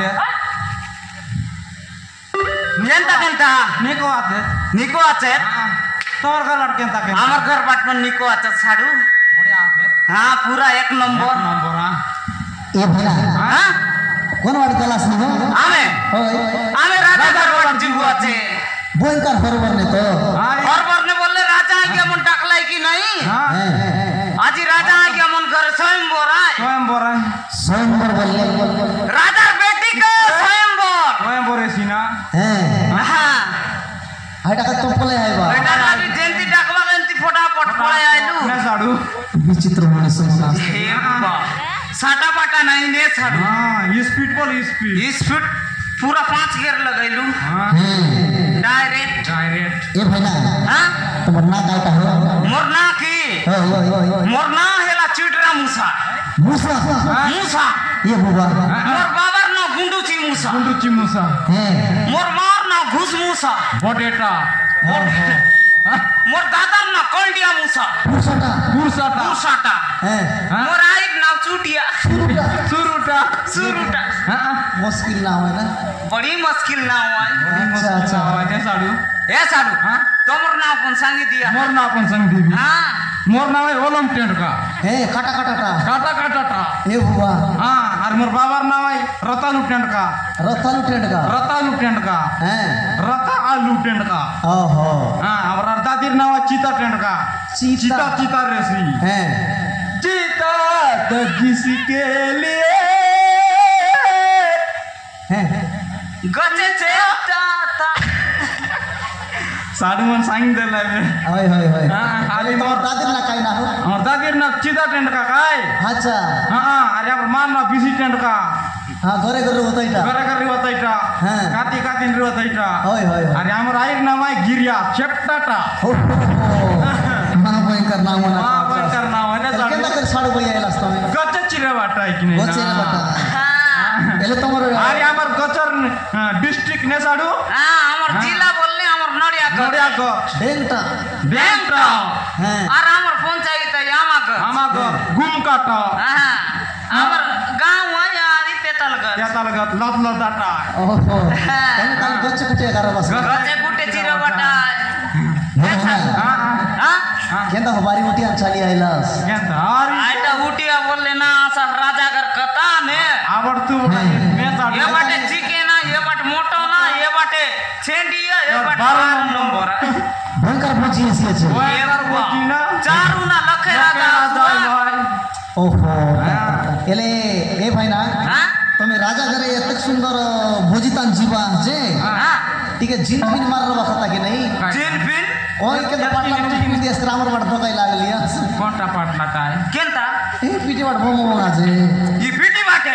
আছে Kenta Kenta निको আছে তোমার ঘর আর কেনতা কেন আমার ঘর বাটন निको আছে ছাড়ু বড়িয়া আছে हां पूरा एक नंबर हां ए भला हां কোন বাড়ি ক্লাস নিব आमे ওই आमे राजा घर बाट जीव আছে বইকার বরাবর নে তো बराबर ने बोले राजा केमन डाकलाई कि नहीं হ্যাঁ आज राजा केमन कर स्वयंवर स्वयंवर বললে राजा बेटी का स्वयंवर সিনা হ্যাঁ हां আইটা তো পলে আইবা बेटा अभी जयंती डाकवा जयंती फटाफट पड़े आइलू না সাড়ু বিচিত্র মনে সমনা हे बाबा साटा पाटा नहीं ने छाड़ू हां स्पीड बोल स्पीड पूरा 5 गियर लगाइलू हां डायरेक्ट ए भला हां তোমার না কাইটা हो मोरना की ओए मोरना हेला चिटरा मूसा मुसा मूसा ये बुबा मोर बाबर ना गुंडू ची मूसा गुंडू चिमुसा हैं मोर मार ना घुस मूसा बटेटा मोर दादा ना कोल्डिया मूसा मुसाटा मूसाटा हैं मोर आई ना चूटिया सुरुटा मुश्किल ना है ना बड़ी मुश्किल ना हुआ अच्छा अच्छा है साड़ू ए साडू तोमर नाम कौन सांगी दिया मोर ना अपन संग दीदी हां मोर नाम है ओलम टेंट का ए काटा काटा ए बुबा हां और मोर बाबार नाम है रतालू टेंट का रतालू टेंट का हैं रता आलू टेंट का ओहो हां और दादीर नाम है चीता टेंट का चीता रेसी हैं चीता तो जिसके लिए हैं गचे चेता साडू मन सांग देला बे ओए हां अरे तोर दादिर ना काई ना हो और दादीर ना चीता टेंट का काय अच्छा हां अरे अब मान ना बीसी टेंट का हां घरे बताइटा घर बताइटा हां काती रे बताइटा ओए अरे हमर आइर नाम है गिरिया चेपटाटा मां भयंकर नाम है हां भयंकर नाम है ना केंदा कर साडू भैया लास्ट में गच्चे चिरे बाटा है कि नहीं गच्चे रे बाटा हां एले तमरो अरे हमर गचर डिस्ट्रिक्ट ने साडू हां हमर जिला बोलने हमर नडिया को बेंटा हैं और हमर पंचायत यामा को गुमकाटा हां हमर गांव है यारी तेतलगत लदाटा ओहो केन काल गच्चे कुटे कर बस गचे गुटे चिरा बटा हां केंदा हमारी उठी अंचाली आइलास केंदा अरे आइटा उटिया बोलले ना सा राजा घर कथा ने आवड़तू मैं साडू ये बाटे चिकन ये बाटे मोटो ना ये बाटे छेंडिया ये बाटे 12 नंबर भयंकर पूछी इसलिए छे ये बोकी ना चारू ना लखे राजा ओहो एले ए भाई ना हां તમે રાજા ઘરે એતક સુંદર ભોજીતાન જીવા જે हां ठीक है जिन फिन मार रहा था कि नहीं जिन फिन ओए के पाटला में दिस ग्रामर वाट दगाई लागलिया कोणता पाटला काय केंता ए पीटी वाट भोमो आज ये पीटी बाटे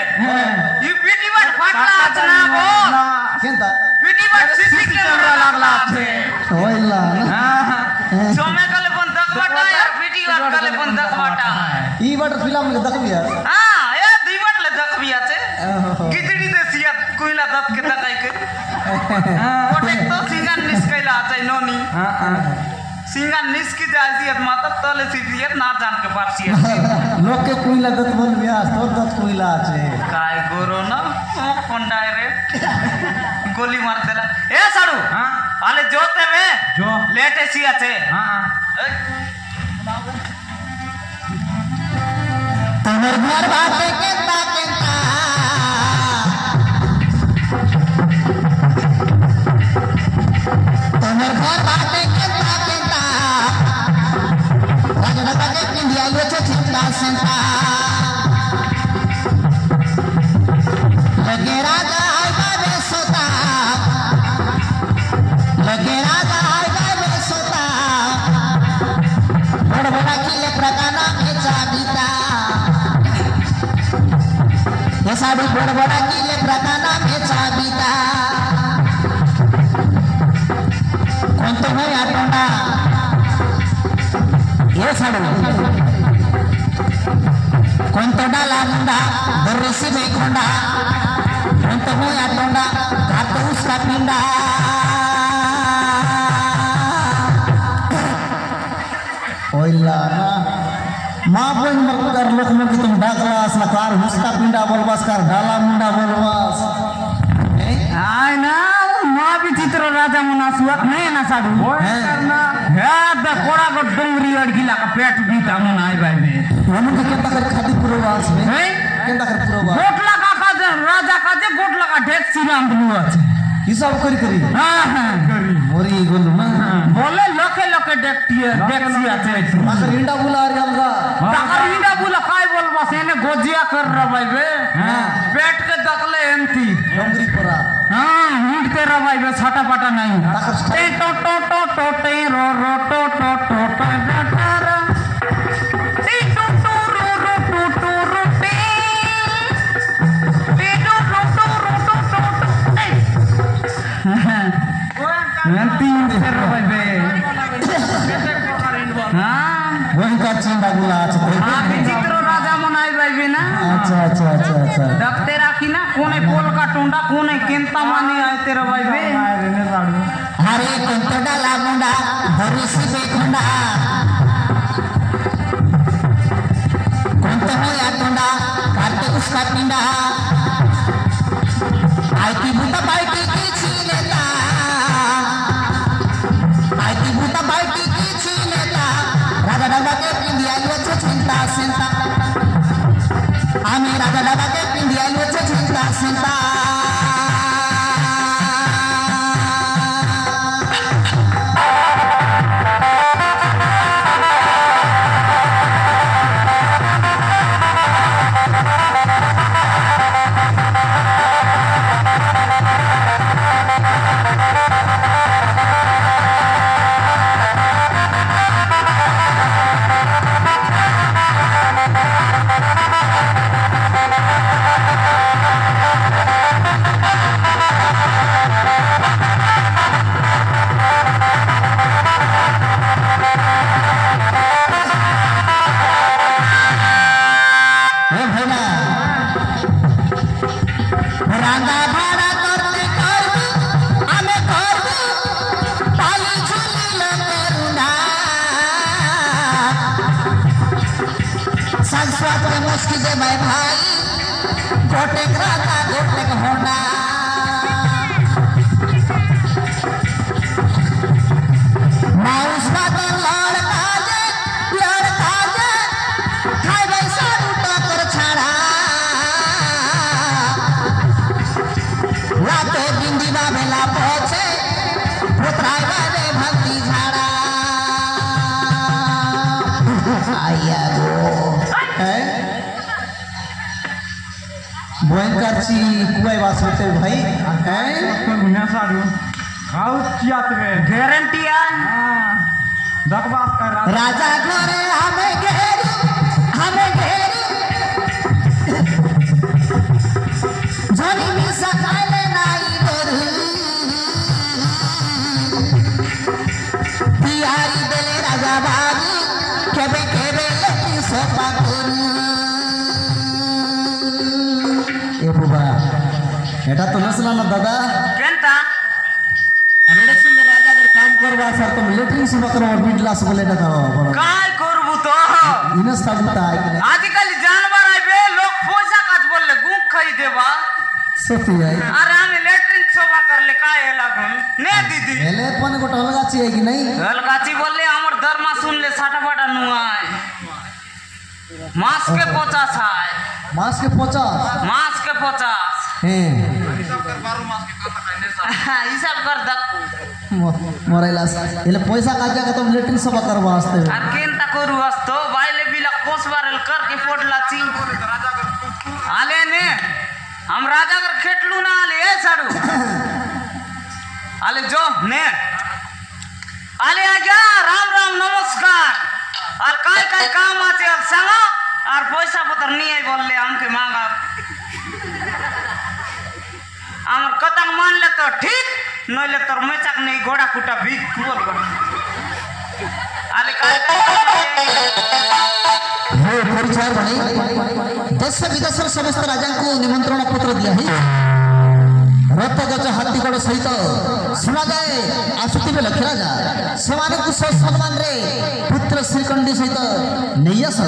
ये पीटी बाट फाटला आज ना बोल केंता पीटी बाट सीसी कैमरा लागला छे होइला सोमे कले पण दगवाटा यार पीटी बाट कले पण दगवाटा ई वाट फिल्म में देखबिया हां ए दुई बाट ले दगबिया छे किचड़ी देसिया कोइला दत के दगाई के कोटे तो सिंगान निस्कैला छै नोनी सिंगान निस्की जासियत माता तले सिपियत ना जान के पारसियत लोग के कोइला दत बन गया तो दत कोइला আছে काय गोरो ना कोन डायरेक्ट गोली मार देला ए साडू हां आले जोते में जो लेटे सी আছে हां तमर घर बाटे केंता तमर घर बाटे केंता राजा के इंडिया ले चिंता सेंटा लगे राजा आएगा रे सोता बड़ बड़ा किले प्रकाना में चाबीता ये साडू बड़ बड़ा किले प्रकाना में चाबीता कौन तो है आटोंडा ये साडू कौन तो डाला मुंडा बर्रेसी बेकोंडा कौन तो है आटोंडा घाट उसका पिंडा ओइला ना मां बन मकर लोक में तुम डाकलास ना कार हुस्का पिंडा बोलबास कार डाला मुंडा बोलबास भाई ना मां विचित्र राजा मुनासुआ नहीं ना साडू करना है द कोड़ा को डोंगरी अड़गिला का पेट बीता मन आई भाई में हम के केता कर खादी पूर्वास में है केता कर पूर्वास गोटला का राजा का जे गोटला का ढेक सिराम दुआ छे हिसाब करी हां करी मोरी गोलू ना बोले लोके लोके डेक्टिया डेक्सिया छे आखर इंडा बुला आ गया ताकर इंडा बुला काय बोलबा सेने गोजिया कर र भाई बे पेट के दकले एमती डोंगरी परा हां हिंडते र भाई बे छाटा पाटा नहीं टे टो टो टो टो टे रो रो टो टो टो टो रा टे टो टो रो रो टो टो रो टे टे टो टो टो रो टो टो टे nanti ter भाई बे हां वही का चिंदा बुला अच्छा हां विचित्र राजा मनाई भाई बे ना अच्छा डकते राखी ना कोने कोल का टोंडा कोने केंता माने आए तेरा भाई बे हरे कंटडा लागुंडा भरुसी बेखंडा कंट हो या टोंडा काटे उसका पिंडा आईती बुता बाइटी की छीलेता आईती बुता बाइटी की छीलेता राजा डाबा के पिंडिया लोचे चिंता सेंता आमी राजा डाबा के पिंडिया लोचे चिंता सेंता बोयंकारची कुवाई वास होते भाई तो गुना साडू खाऊ चियात रे गारंटी है दकबास कर राजा घरे हमें घेरी जनी भी सकाले नाई डरू बिहारी देले राजा बाबू केबे लेकिन सोपा करू ए बुबा एटा तो नसला ना दादा केंता रिडक्शन में राजा अगर काम करवा सर तुम लेटरिंग से बकरो बिडला से बोले ना काय करबू तो इनस ताबुता आजकल जानवर है बे लोग पोसा काच बोलले गुंख खाई देबा सती है अरे हम इलेक्ट्रिक सोफा कर ले काय है लागन ने दीदी एले पन को टलगा चाहिए कि नहीं हलगाची बोलले हमर धर्मा सुन ले साटा फाटा नुआय मास के 50 है मास के 50 मास के 50 हैं हिसाब कर द मोरेलास एले पैसा काजा का तुम लेटरिंग सब करवा वास्ते আর কেনতা করু আসতো বাইলে বিলা কোস বারেল कर के फोडला ची आले ने हम राजा कर खेटलू ना आले ए साडू आले जो ने आले आजा राम राम नमस्कार और काय काय काम आते अब सांगा और पैसा पत्र नहीं आई बोलले हमके मांगा আমার কথা মানলে তো ঠিক নইলে তোর মেচাক নেই ঘোড়া কুটা ভিক বল আলে কাল हे परिचार भाई देश विदेश समस्त राजा को निमंत्रण पत्र दिया है रथ गज हाथी गड़ सहित सुना जाए आसुतिबे लक्ष्य राजा सेमाने को सम्मान रे पुत्र श्रीकंडी सहित नहीं आस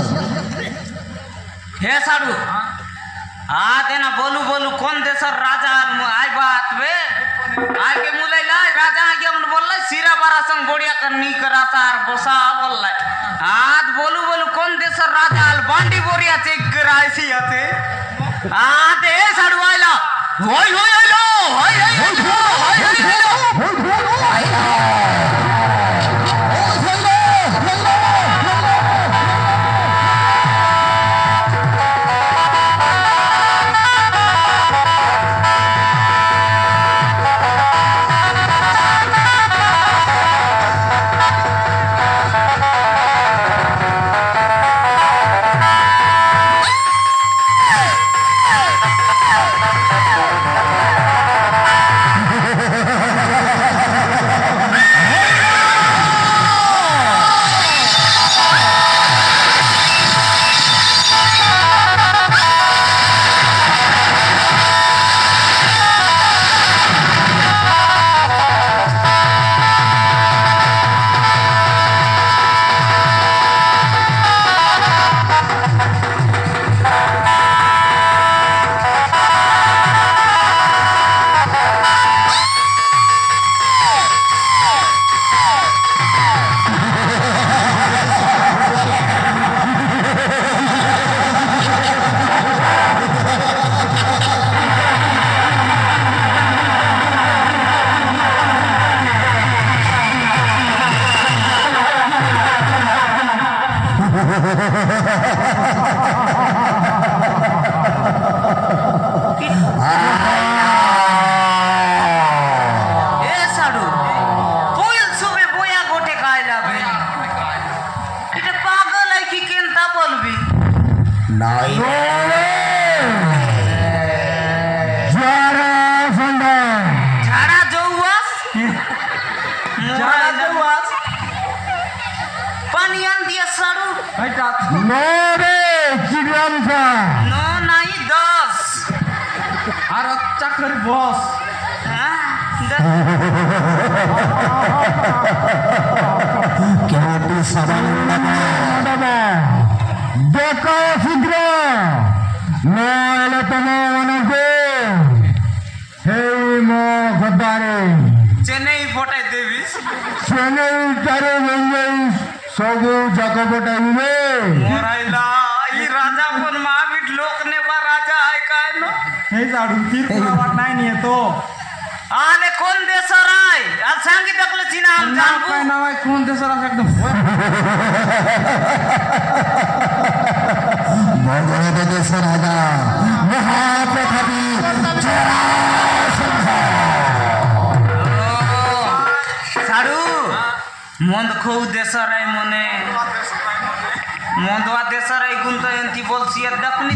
हे साडू देना बोलू बोलू कौन देशर राजा आय बात बे आय के मुलैला राजा आगे मन बोलला सिरा बारा संग बोड़िया करनी करा सार बसा बोलला बोलू बोलू कौन देशर राजा आल बांडी बोरिया चेक करायसी आते दे सड़वाइला होय होय होय होय होय होय मंद खो देशर है मने मंदवा देशर है गुण तो एंती बोलसिया दखनी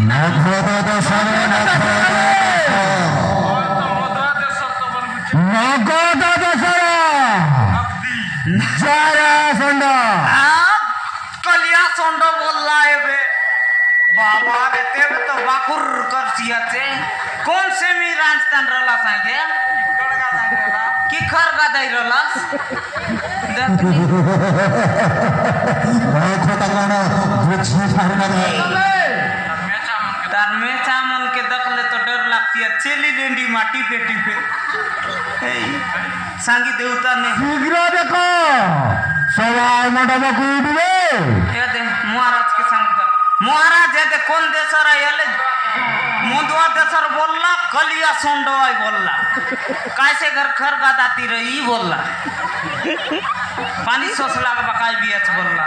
कलिया सोंडो बोलला है बे बाबा रे तेरे तो बाकुर करसिया से कौन से मी राजस्थान रला साइके की खरगा दई रला चामन के दखले तो डर लगती है चेली डेंडी माटी पेटी पे सांगी देवता ने शीघ्र देखो सवाल मंडप को उठवे ये दे महाराज के संग महाराज ये दे कौन देशर आयले मुंदवा देशर बोलला कलिया सोंडवाई बोलला कैसे घर खरगा दाती रही बोलला पानी सोसला का बकाई भी अच्छा बोलला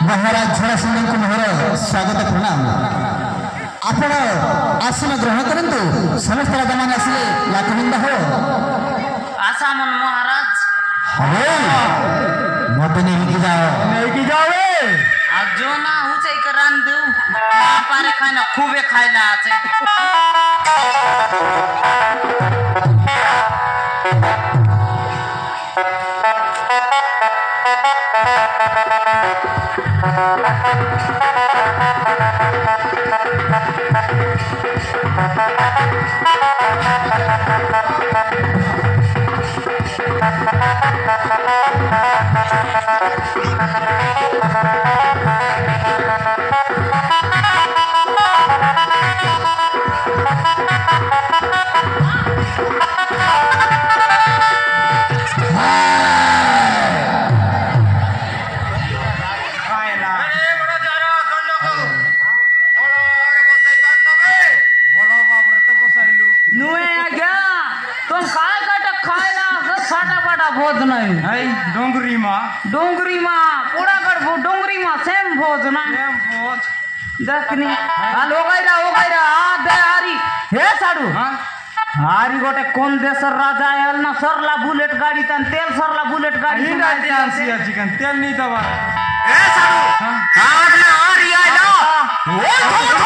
महाराज झड़ा सिंह को मोहर स्वागत प्रणाम आपण आसन ग्रहण करंतु समस्त राजा माने आसले लाखनिंद हो आशा मन महाराज अरे मत नहीं की जाओ आज जो ना हो चाहे करान दो पारे खाना खूबे खाइला आचे पोड़ागढ़ भोज नहीं है डोंगरी माँ डोंगरी माँ पोड़ागढ़ डोंगरी माँ सेम भोज ना देखनी हाल हो गई आ दे हारी हे साडू हारी गोटे कोन देशर राजा आयल ना सरला बुलेट गाड़ी तन तेल सरला बुलेट गाड़ी हिंडा टियासिया चिकन तेल नहीं दबा ए साडू आज ना हारी आइला होय थम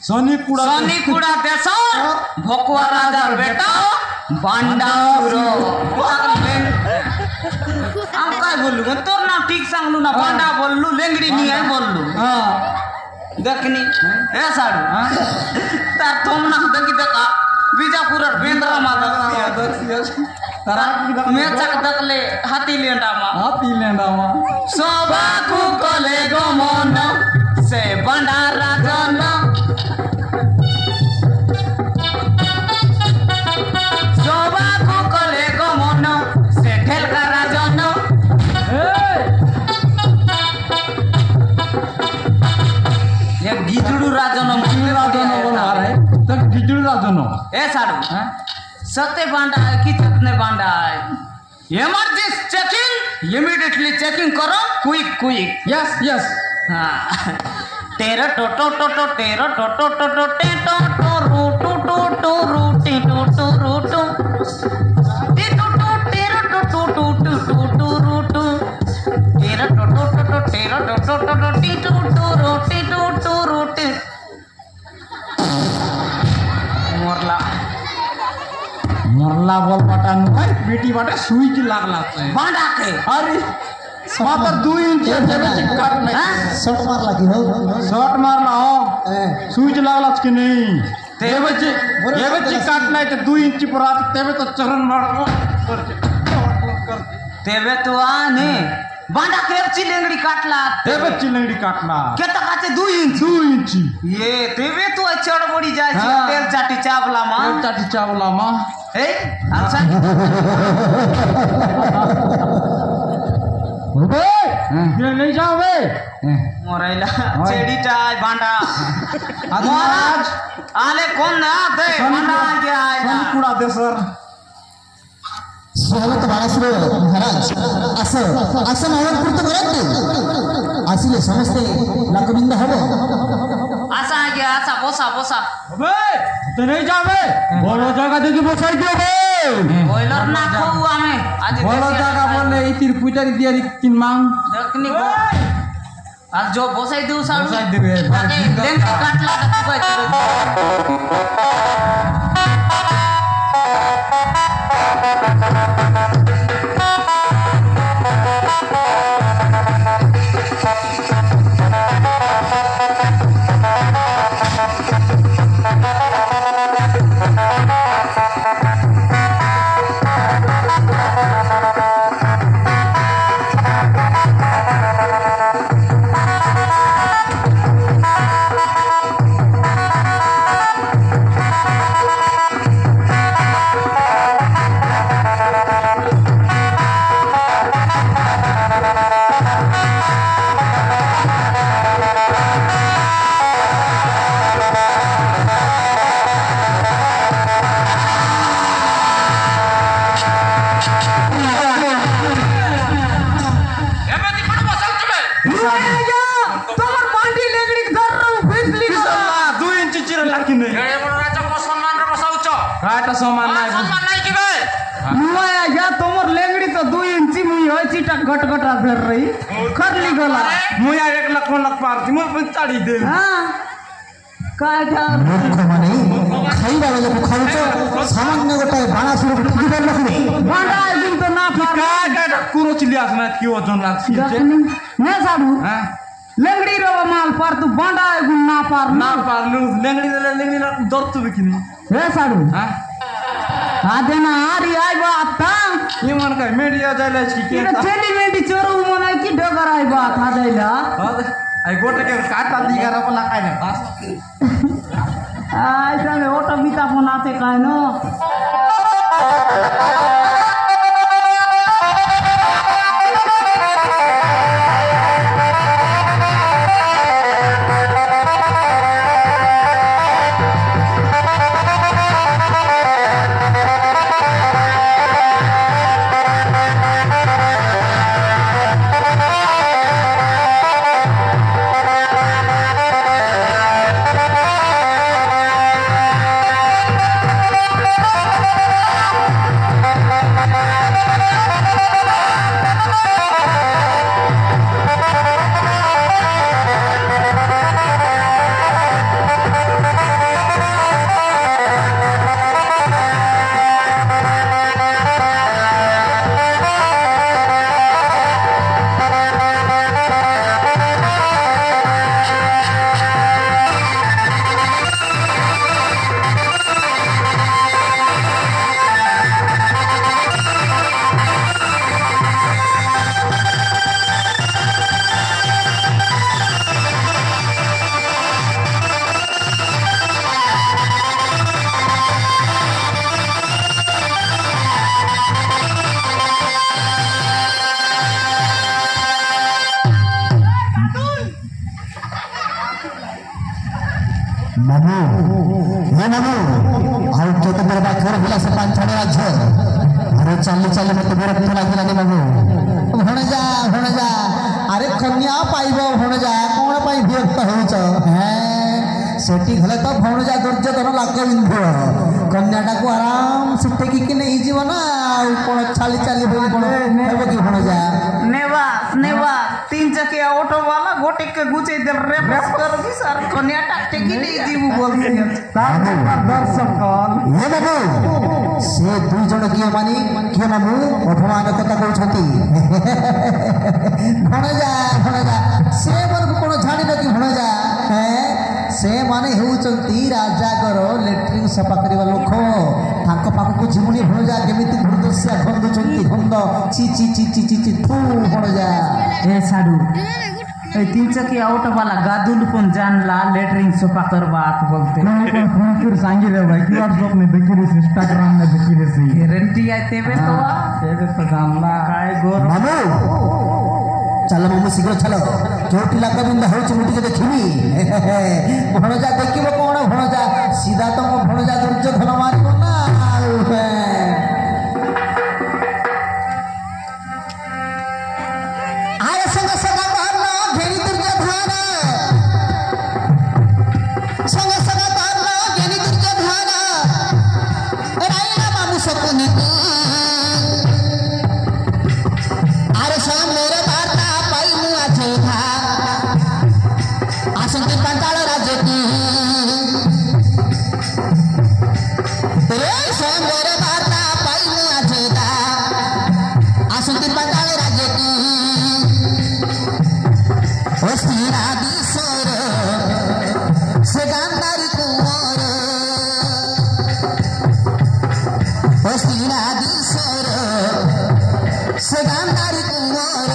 सोनीपुड़ा देश भोकुआ राजा बेटा बांडासुरो हम काय बोललू तोर नाम ठीक सांगलू ना बांडा बोललू लेंगड़ी नहीं है बोललू देखनी ए साडू तार तुम ना देखी देखा बीजापुर बेंद्रा माता तारा मैं चक दकले हाथी लेंडा मा सोबा को कले गो मन से बांडा राजन ए साडू सत्य बांडा है कि कितने बांडा है इमरजेंसी चेकिंग इमीडिएटली चेकिंग करो क्विक यस हाँ तेरा टोटो तेरा टोटो टेटो टो रूटो टो रूटी टो रूटो तेरा टोटो रूटो तेरा टोटो तेरा टोटो टीटो टो रूटी मरला बोल बाटा भाई बेटी बाटा सुई की लागला बांडा के अरे मात्र 2 इंच काट नहीं शॉट मार लगी हो शॉट मारला हो सुई की लागला कि नहीं तेवे काटलाय ते 2 इंची पुरात तेवे तो चरण मारो तेवे तो आने बांडा केवची लेंगडी काटला तेवे चिलंगडी काटला केता काचे 2 इंची ये तेवे तो चढबडी जाय छी तेल चाटी चावला मा ए अच्छा बे ये नहीं जाओ बे मोराइला चेडीटाय बांडा महाराज आले कोण ना ते बांडा गया कुडा दे सर स्वागत बाळासुरे महाराज असं म्हणून पुरतं बरं असले समजते लकबिंद हवं आसा गया आसा बोसा बे ते नहीं जावे बोलो जगह देखी बसाई दियो बे बॉयलर ना खाऊ आम्ही आधी बोलो जगह बोले इतिर पुजारी दियारी किन मांग दखनी आज जो बसाई देऊ साडू बसाई देऊ लेंग काटला तू काय समान नाही की बे मुया या तोमर लेंगड़ी तो 2 इंची मुई होय चिटा गटगटा भेर रही खरली गला मुया 1 लाख 1 लाख पारती मग पण चाडी दे हां काय ठा मूर्ख माने खाइबा वाले को खाउचो सामान्य गोटाय बाणासुर फुगिबार नखने बांडा दिन तो ना काय कुरो चिलियास ना की वजन लागसी ने साडू हां लेंगड़ी रो माल पर तू बांडा गुण ना पार लू लेंगड़ी दरतु बिकिनी हे साडू हां आदेना आरी आइबा आता ये मन काय मेडिया जायला की इकडे चेली मेंडी चोरू मनाय की डगर आइबा थादैला आई गोटे के काटा दिगारा पला काय ना आय जाने ओटा बिता बनाते काय न नमो हे नमो आउ तो तमर बाखर होला से पांछाणे आज अरे चाली मत बरफ लागिला ने नमो भणजा अरे कन्या पाइबो भणजा कोन पाई व्यक्त होउछ हैं सेठी घले तो भणजा दुर्योधन लाग बिंधो कन्याटा को आराम से टेकी के नहीं जीव ना कोन चाली होई कोन हेबो की भणजा नेवा 3 चकिया ऑटो वाला गोटे के गुचे दे रेफरेंस कर दी सर कन्या टाटे की नहीं जीव बोलते दर्शक हे बाबू से 2 जण किए मानी किए बाबू अभिमान कथा कहउछती भणजा से बर कोन झाड़ी न की भणजा हैं से माने हेउचंती राजागर लेट्रिन सफा करवा लोक तांको पाखକୁ जीवनी भणजा केमिति दुर्दशा गंधुचंती गंध ची ची ची ची ची ची थू भणजा ए साडू ए 3 चकिया ऑटो वाला गादुल कोण जानला लेटरिंग सोफा करवा आत बोलते फोन कर सांगितलं भाई की व्हाट्सएप में देखी रे इंस्टाग्राम में देखी रे सी गॅरंटी आहे तेबे तो जानला काय गोर मामू चल मामू शीघ्र चल जोटी लाग बिंदा होच मुटी के देखिबी भणजा देखिबो कोन भणजा सीधा तो भणजा दुर्योधन मारिबो ना आय संग सदा करना घेरी दुर्योधन संग सदा करना घेरी दुर्योधन रायना मामू सकुनी अरे शाम मेरे वार्ता पाई मुआ था आसंती पंचाल राज्य की रे शाम मेरे वार्ता पाई मुआ था आसंती पंचाल राज्य की ओस्तीरा दिसोर से गांधारी कुंवर ओस्तीरा दिसोर से गांधारी कुंवर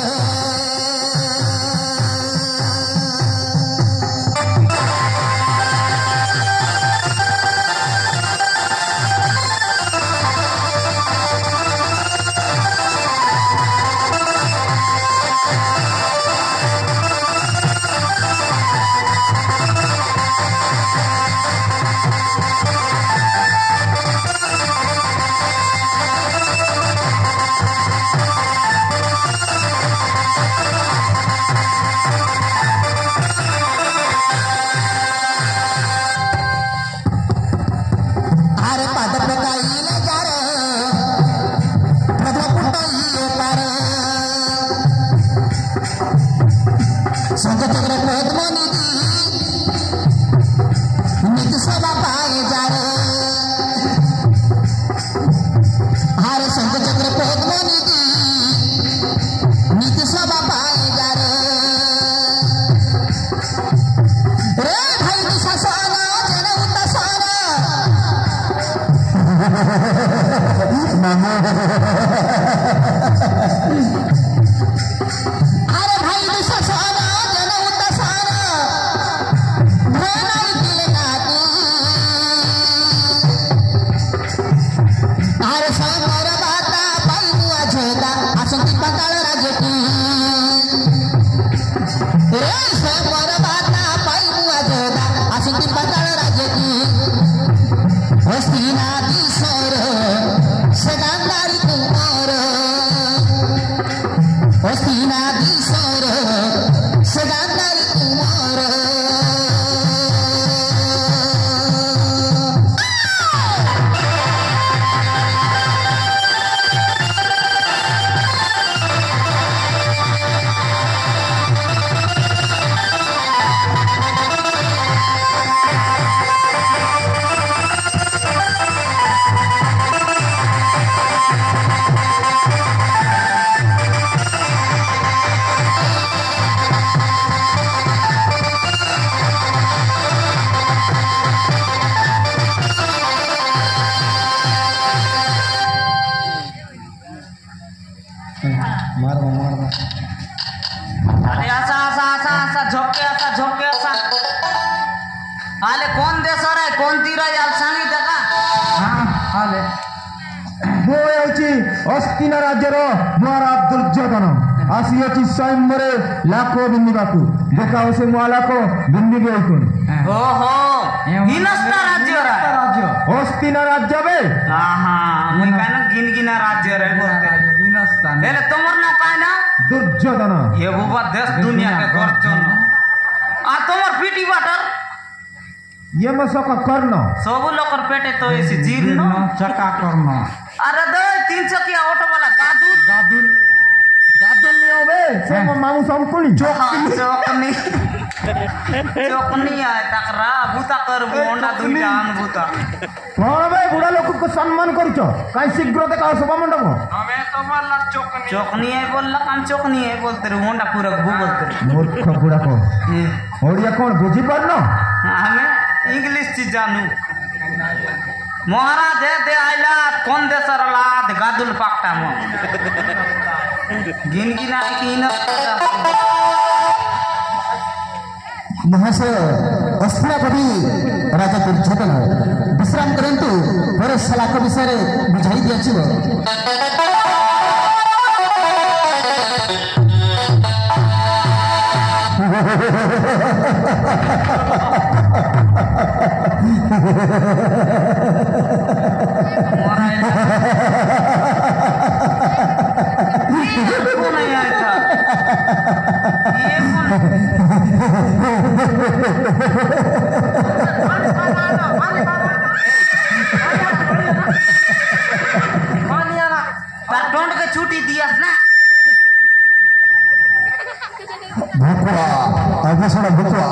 अरे पाद प्रकाईले जार प्रभु पुटाईले पार संग चक्र पद्म निधि सभा पाए जार अरे संग चक्र पद्म निधि सभा पाए जार रे भाई दुशासन जन उतासन अरे भाई दुशासन जन उतासन भनाई दिले नाती अरे समर बाता पाई मुआ झोदा आसंती पाताल राज्य की रे समर बाता पाई मुआ झोदा आसंती पाताल राज्य की हस्तीना दिसोर से गांधारी कुंवर हस्तीना दिसोर से गांधारी कुंवर अरे असा झोके असा आले कोण देसर आहे कोणती राय सांगितलं का आले वो ହେଉଛି ଅସ୍ତିନା ରାଜ୍ୟର ମହାରାଜ ଦୁର୍ଯ୍ୟୋଧନ ଆସିଅଛି ସ୍ୱୟଂବରେ ଲାଖ ବିନ୍ଦିବାକୁ ଦେଖାଅ ସେ ମହାଲାଖ ବିନ୍ଦିବି ଅଇକଣ ଓହୋ ହିନସ୍ତା ରାଜ୍ୟର ଅସ୍ତିନା ରାଜ୍ୟ ବେ ଆହା ମୁଁ କାନ गिनगिना राज्य रे बोलते हेले तोमर न काय ना दुर्योधन ये बुबा देश दुनिया के गर्जन आ तोमर पीटी वाटर ये मसक कर्ण सब लोकर पेटे तो ऐसी जीर्ण चका कर्ण अरे दे 3 चकिया ऑटो वाला गादुल गादुल गादुल नियो बे से मामू संकुली चोकनी चोकनी आए तकरा भूता कर मोंडा दुनिया अन भूता कोण बे बुढ़ा लोक को सम्मान करछ काय शीघ्र देखा सभा मंडप हमें तो मारला चोकनी चोकनी है बोलला काम चोकनी है बोलते रे मोंडा पूरा गु बोलते मूर्ख बुढ़ा को ओडिया कोण बुझी परनो ଆମେ ଇଂଲିଶ ଚି ଜାନୁ ମହାରାଜ ଦେ ଆଇଲା କୋନ ଦେଶର ଲାଦ ଗାଦୁଲ ପାକଟା ମ गिनगिना किन महाशय अस्थिरापति राजा दुर्योधन विश्राम करंतु ପରେ ଶାଲାକ ବିଷୟରେ ବୁଝାଇ ଦିଆଯିବ। डोंट के छुट्टी दिया ना भुकुआ अबे सोना भुकुआ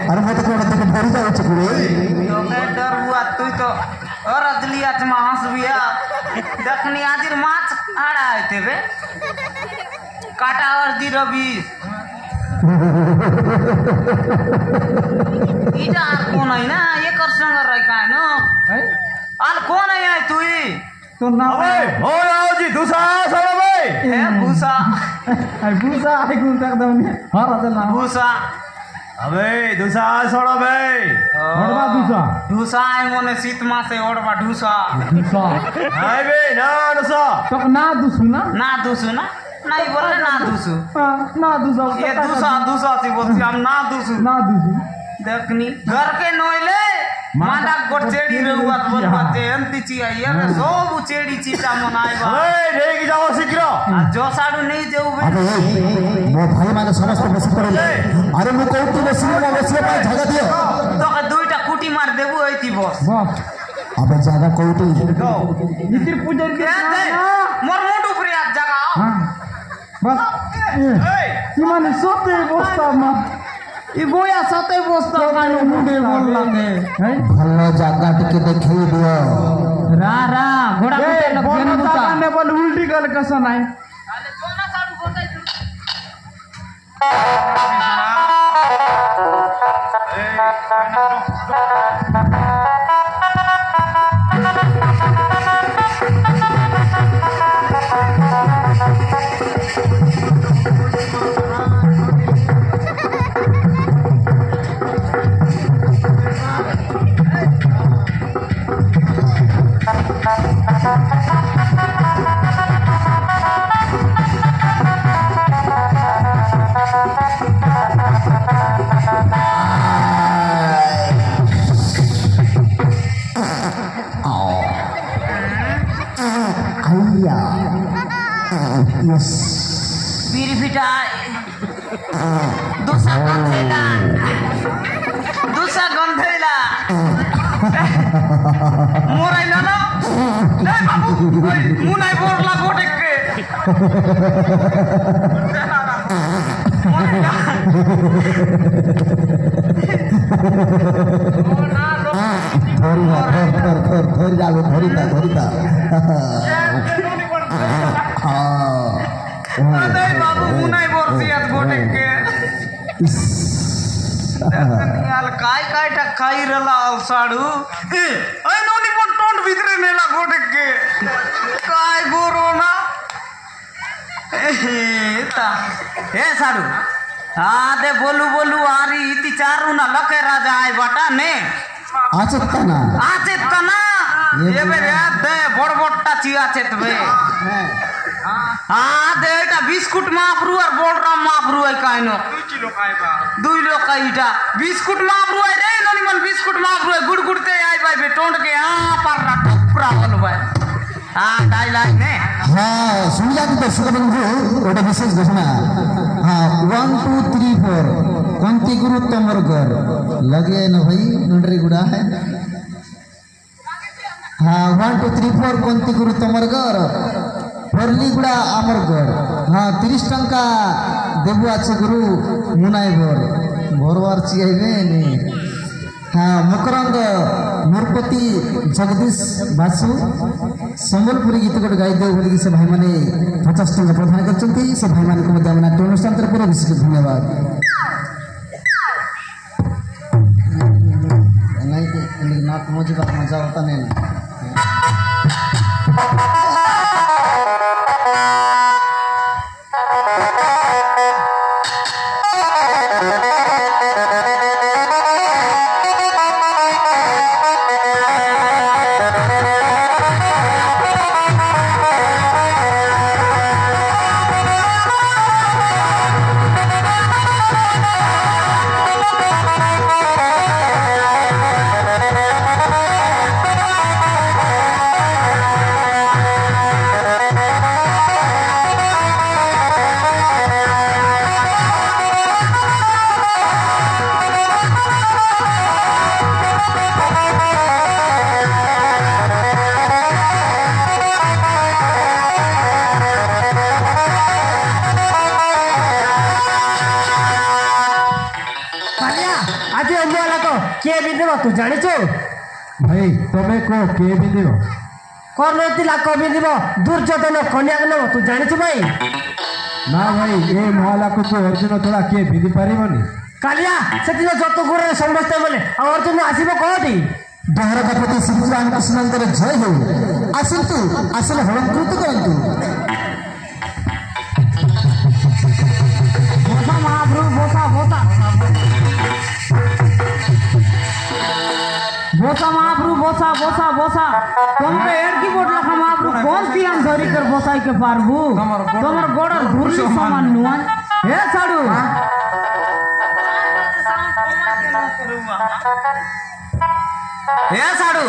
अरे मैं तो कोण तक डर जाऊ चुके तो मैं डर हुआ तू तो और अदलिया में हंस बिया देखनी आदिर माछ आड़ा आते बे काटा और दी रवि इटा कौन है ना ये कर संग रही का है ना आल कौन है तू तो ना अबे हो आओ जी दूसरा सब भाई है भूसा भूसा आई गुण तक दमने हर अदल ना भूसा अबे दूसरा छोड़ो भाई हड़वा दूसा भूसा है मोने शीत मासे ओड़वा ढूसा दूसा हाय बे ना नसा तो ना दूसू ना ना दूसू ना नहीं बोले ना दूसू ना दूसा ये दूसा दूसा सी बोलती हम ना दूसू ना दूसू देखनी घर के नोइले मांडा गोट चेड़ी रहुआ बोलबाते अंति ची आई रे सब चेड़ी चीटा मनाई बा अबे लेके जाओ शीघ्र जो साडू नहीं जेउ बे अरे मो भाई माने समस्त बसी पड़ले अरे मो कोउती बसी मो बसी पे जगह दियो तो के दुईटा कुटी मार देबू एती बस वाह अबे जगह कोउती इतिर पूजन के दे मोर मुंड ऊपर आ जगह हां बस ई माने सोते बस्ता मा ई गोया सते बस्ता माने मुंडे बोलला ने है भलो जगह टिके देखै दियो रा रा घोड़ा कुटे लग गेन बुता ने बोल उल्टी गल कसा नाही अरे जोना साडू बोलताई तू आइया यस बीरी फिटाई दूसरा गंधेला मोराई ना ना नहीं बाबू मुनाई बोरला गोटे के धरी जाओ धरिता नहीं बाबू मुनाई बोरसियत गोटे के यार काय टा खाई रला साडू ए नोनी पण तोंड भितरे नेला गोटे के काय गोरो ना ता हे साडू हाँ दे बोलू आरी इति चारू ना लखे राजा आय बाटा ने आचेता ना ये बे दे बड़बड़टा चिया चेत बे हाँ दे एटा बिस्कुट मापरू और बोलरा मापरू है काइनो 2 किलो खाइबा 2 किलो खाइटा बिस्कुट मापरू है रे नोनी मन बिस्कुट मापरू है गुड़गुड़ते आई भाई बे टोंड के हां पर टपरा बोल भाई हां डायलॉग ने हाँ सुनिया की दर्शक बंधु गोटे विशेष घोषणा हाँ 1 2 3 4 कंती गुरु तमर घर लगे न भाई नंडरी गुड़ा है हाँ 1 2 3 4 कंती गुरु तमर घर फरली गुड़ा आमर घर हाँ 30 टंका देबु आछे गुरु मुनाई भर भरवार चियाइबे ने हाँ मकरंद नरपति जगदीश बासु संबलपुरी गीत गोटे गाई देव बोलिक से भाई मैंने 50 टंका प्रदान कर से भाई मान को नाट्य अनुष्ठान तरफ विशेष धन्यवाद। नाक मुझे बात मजा होता नहीं ना किए बिंदिब तू जानिଛୁ ଭାଇ ତମେ କହ କିଏ ବିନ୍ଧିବ କର୍ଣ୍ଣ ତିଲକ ବିନ୍ଦିବ ଦୁର୍ଯ୍ୟୋଧନ କନ୍ୟାକ ନେବ ତୁ ଜାଣିଛୁ ଭାଇ ନା ଭାଇ ଏ ମହାଲାକୁ ଅର୍ଜୁନ ଛଡ଼ା କିଏ ବିନ୍ଧି ପାରିବନି କାଲିଆ ସେଦିନ ଯତ ଗୁରରେ ସମସ୍ତେ ବୋଲେ ଆଉ ଅର୍ଜୁନ ଆସିବ କୋଉଠି ଦ୍ୱାରକାପତି ଶ୍ରୀ ରାମକୃଷ୍ଣଙ୍କର ଜୟ ହେଉ ଆସନ୍ତୁ ଆସିଲେ ହଳଙ୍କୃତ କରନ୍ତୁ ବୋସା ମହାପ୍ରଭୁ ବୋସା ବୋସା बोसा महाप्रभु बोसा बोसा बोसा तुमको एड की बोट लखा महाप्रभु कौन सी हम धरी कर बोसाई के पारबू तुम्हार गोड़ धुरली समान नुआन हे साडू हे साडू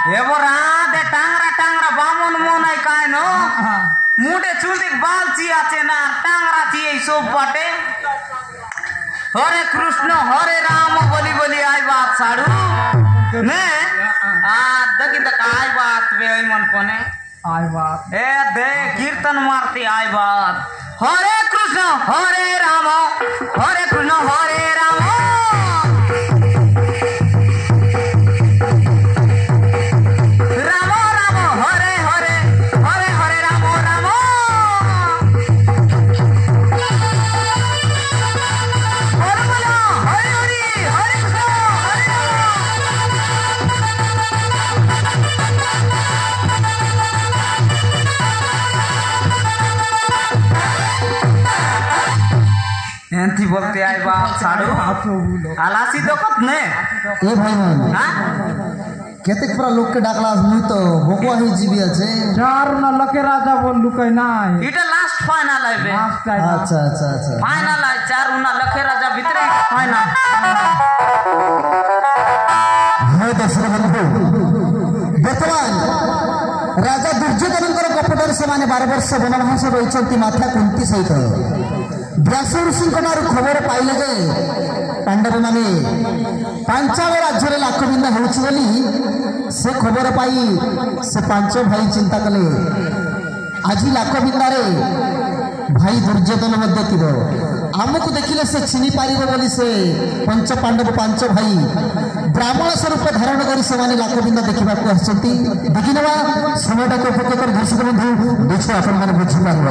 हे बोरा दे टांगरा बामन मोनाई काय नो मुडे चुंदी बाल ची आचे ना टांगरा ची सब बाटे हरे कृष्ण हरे राम बोली बोली आई बात साडू ने दगी तक आई बात वे मन कोने आई बात ए दे कीर्तन मारती आई बात हरे कृष्ण हरे राम राम राम हरे हरे हरे हरे राम राम हरे बोलो हरे हरि हरे कृष्ण एंती बोलते आए बाप साडू आलासी दोकत ने ए भाई मान हां केतेक पूरा लोग के डाकला मुई तो भोकवा ही जीवी আছে चार न लके राजा बोल लुकाई ना इटा लास्ट फाइनल है बे अच्छा अच्छा अच्छा फाइनल है चार उना लखे राजा भीतर फाइनल हे दशरथ बंधु वर्तमान राजा दुर्योधनଙ୍କର କପଟରେ ସେମାନେ 12 ବର୍ଷ ବନବାସ ରହିଛନ୍ତି ମାତା କୁନ୍ତି ସହିତ व्यास ऋषिଙ୍କ ନାଁରୁ ଖବର ପାଇଲେ ଯେ ପାଣ୍ଡବମାନେ ପାଞ୍ଚାଳ ରାଜ୍ୟରେ ଲାଖବିନ୍ଧା ହେଉଛି ବୋଲି ସେ ଖବର ପାଇ ସେ ପାଞ୍ଚ ଭାଇ ଚିନ୍ତା କଲେ ଆଜି ଲାଖବିନ୍ଧାରେ ଭାଇ ଦୁର୍ଯ୍ୟୋଧନ ମଧ୍ୟ ଥିବ ଆମକୁ ଦେଖିଲେ ସେ ଚିହ୍ନି ପାରିବ ବୋଲି ସେ ପଞ୍ଚ ପାଣ୍ଡବ ପାଞ୍ଚ ଭାଇ ବ୍ରାହ୍ମଣ ସ୍ୱରୂପ ଧାରଣ କରି ସେମାନେ ଲାଖବିନ୍ଧା ଦେଖିବାକୁ ଆସିଛନ୍ତି ଦେଖିନେବା ସମୟଟାକୁ ଉପଭୋଗ କରି ଦର୍ଶକ ବନ୍ଧୁ ଦେଖ ଆପଣମାନେ ବୁଝିପାରିବ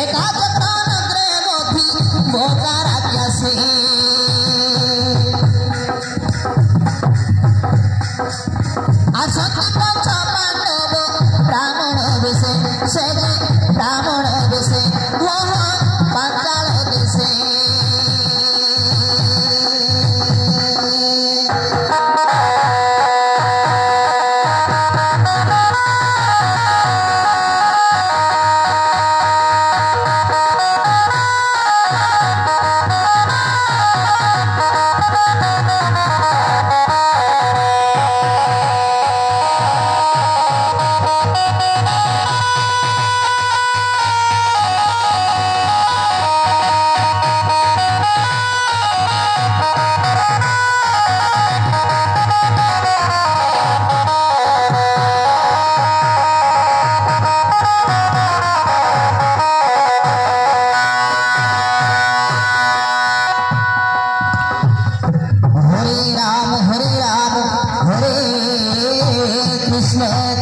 एका जत्रान ग्रेमोथी बोकारा क्यासे आसती पंच पांडव ब्राह्मण बेसे से ब्राह्मण बेसे वह पांचाल बेसे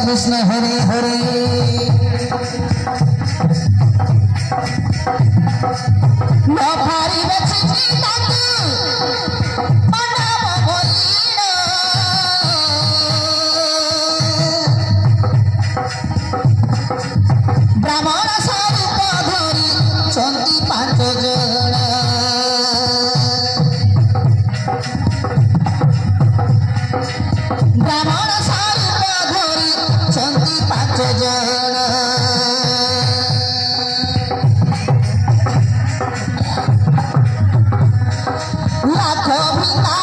कृष्ण हरे हरे न भारी बची ब्राह्मण स्वरूप धरी चंदी पांच जन ब्राह्मण स्वरूप धरी चंदी पांच जन लाख भिता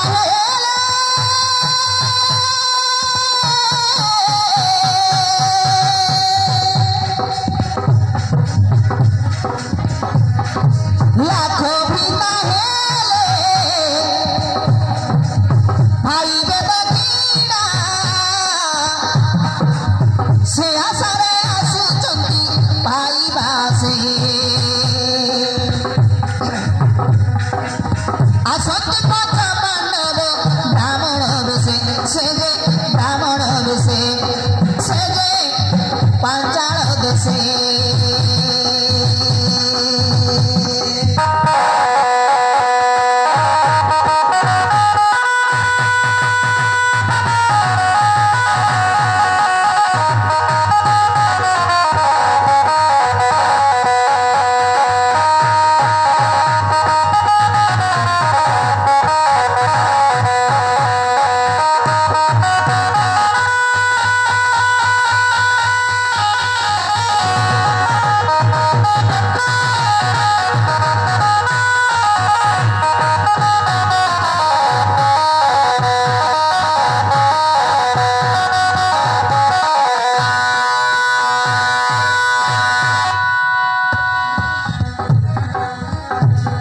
लाख भिता भाई बेद कीड़ा से आसारे आसुचंती भाई बासे आसती पथ पांडव ब्राह्मण बेसे से ब्राह्मण बेसे से पांचाल देशे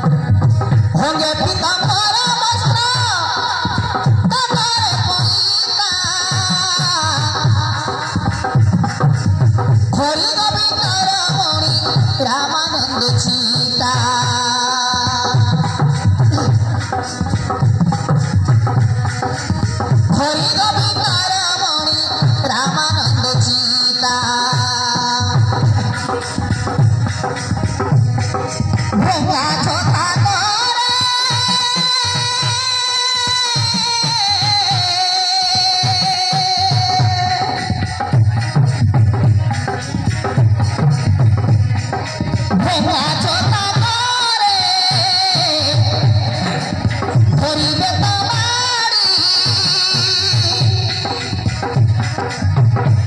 होंगे पीताम्बर वस्त्र कमर पोईका खोरी गोविंदर मणि रामानंद सीता खोरी गोविंदर मणि रामानंद सीता भोगा छोटा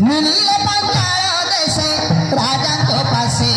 मिलिले पांचाल देशे राजा तो पासे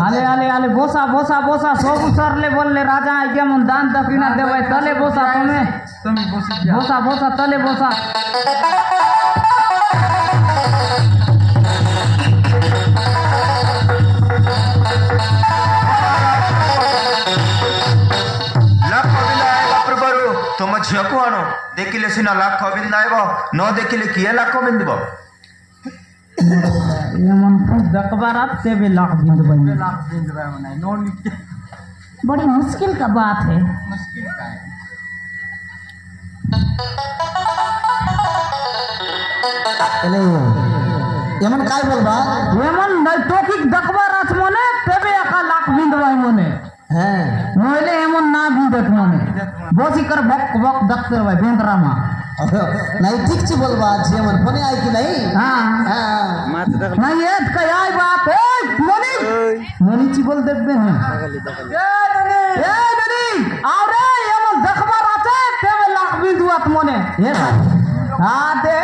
আলে আলে আলে বসা বসা বসা সবু সরলে বললে রাজা যেমন দান দক্ষিণা দেবে তলে বসা তুমি বসা বসা তলে বসা तुम झील को आण देखिले सीना लाख बिंदाइब न देखिले किए लाख बिंदब देखबार तेबे लाख बिंदब बड़ी मुश्किल का बात है। एमन काय बोलबा एमन टॉपिक देखबार आछ मने तेबे एका लाख बिंदबाई मने হ্যাঁ নইলে এমন না বিদেখ মনে বসি করে বক বক দেখতে ভাই বেন্দ্রামা নাই ঠিক ছি বলবা যেমন ফোনে আই কি নাই হ্যাঁ হ্যাঁ নাই এত কই আই বাপ এই মনি মনি চি বল দেখবে হ্যাঁ এ ননি আরে এমন দেখবার আছে তেবে লাখ বিন্দুয়াত মনে এ আতে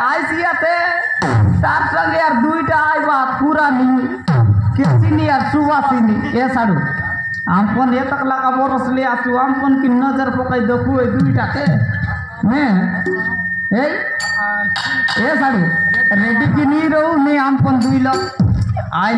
আইসিয়াতে তার সঙ্গে আর দুইটা আই বাপ পুরানি কেসিনি আর সুবাসিনি এ সাড়ু আমপন এ তক লাকা বরস ले आसु আমপन की नजर पकई देखू ए दुईटा के हैं ए साड़ू रेडी की नहीं रहू नहीं আমপन दुई लोग आई